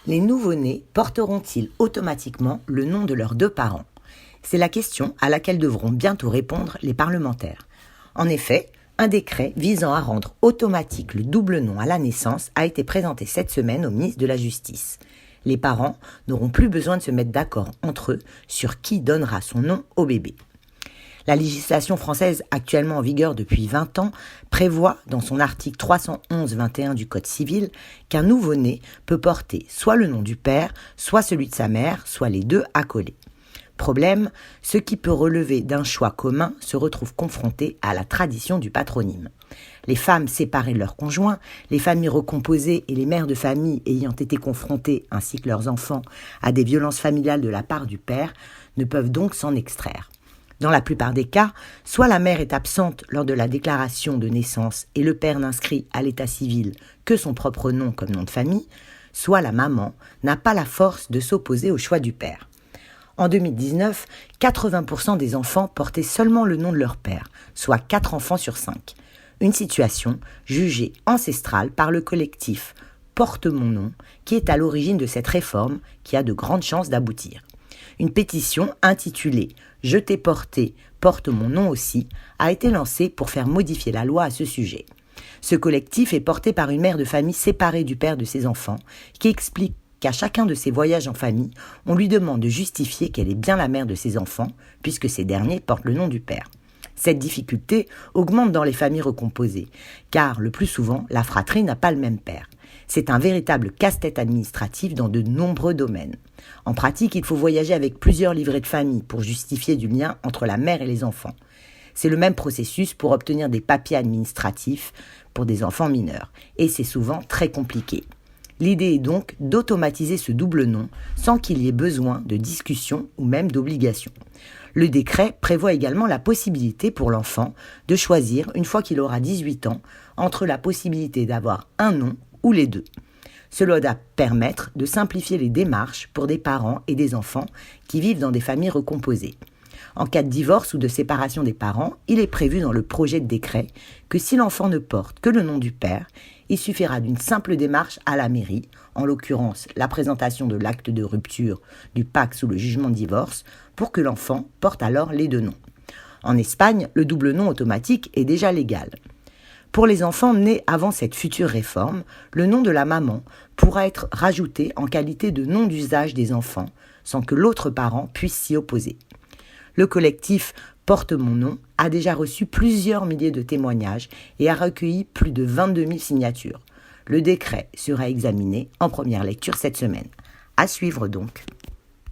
Les nouveau-nés porteront-ils automatiquement le nom de leurs deux parents ? C'est la question à laquelle devront bientôt répondre les parlementaires. En effet, un décret visant à rendre automatique le double nom à la naissance a été présenté cette semaine au ministre de la Justice. Les parents n'auront plus besoin de se mettre d'accord entre eux sur qui donnera son nom au bébé. La législation française actuellement en vigueur depuis 20 ans prévoit dans son article 311-21 du Code civil qu'un nouveau-né peut porter soit le nom du père, soit celui de sa mère, soit les deux accolés. Problème, ce qui peut relever d'un choix commun se retrouve confronté à la tradition du patronyme. Les femmes séparées de leurs conjoints, les familles recomposées et les mères de famille ayant été confrontées, ainsi que leurs enfants, à des violences familiales de la part du père, ne peuvent donc s'en extraire. Dans la plupart des cas, soit la mère est absente lors de la déclaration de naissance et le père n'inscrit à l'état civil que son propre nom comme nom de famille, soit la maman n'a pas la force de s'opposer au choix du père. En 2019, 80% des enfants portaient seulement le nom de leur père, soit 4 enfants sur 5. Une situation jugée ancestrale par le collectif Porte mon nom, qui est à l'origine de cette réforme qui a de grandes chances d'aboutir. Une pétition intitulée « Je t'ai porté, porte mon nom aussi » a été lancée pour faire modifier la loi à ce sujet. Ce collectif est porté par une mère de famille séparée du père de ses enfants qui explique qu'à chacun de ses voyages en famille, on lui demande de justifier qu'elle est bien la mère de ses enfants puisque ces derniers portent le nom du père. Cette difficulté augmente dans les familles recomposées, car le plus souvent, la fratrie n'a pas le même père. C'est un véritable casse-tête administratif dans de nombreux domaines. En pratique, il faut voyager avec plusieurs livrets de famille pour justifier du lien entre la mère et les enfants. C'est le même processus pour obtenir des papiers administratifs pour des enfants mineurs, et c'est souvent très compliqué. L'idée est donc d'automatiser ce double nom sans qu'il y ait besoin de discussion ou même d'obligation. Le décret prévoit également la possibilité pour l'enfant de choisir, une fois qu'il aura 18 ans, entre la possibilité d'avoir un nom ou les deux. Cela doit permettre de simplifier les démarches pour des parents et des enfants qui vivent dans des familles recomposées. En cas de divorce ou de séparation des parents, il est prévu dans le projet de décret que si l'enfant ne porte que le nom du père, il suffira d'une simple démarche à la mairie, en l'occurrence la présentation de l'acte de rupture du PACS ou le jugement de divorce, pour que l'enfant porte alors les deux noms. En Espagne, le double nom automatique est déjà légal. Pour les enfants nés avant cette future réforme, le nom de la maman pourra être rajouté en qualité de nom d'usage des enfants, sans que l'autre parent puisse s'y opposer. Le collectif Porte mon nom a déjà reçu plusieurs milliers de témoignages et a recueilli plus de 22 000 signatures. Le décret sera examiné en première lecture cette semaine. À suivre donc.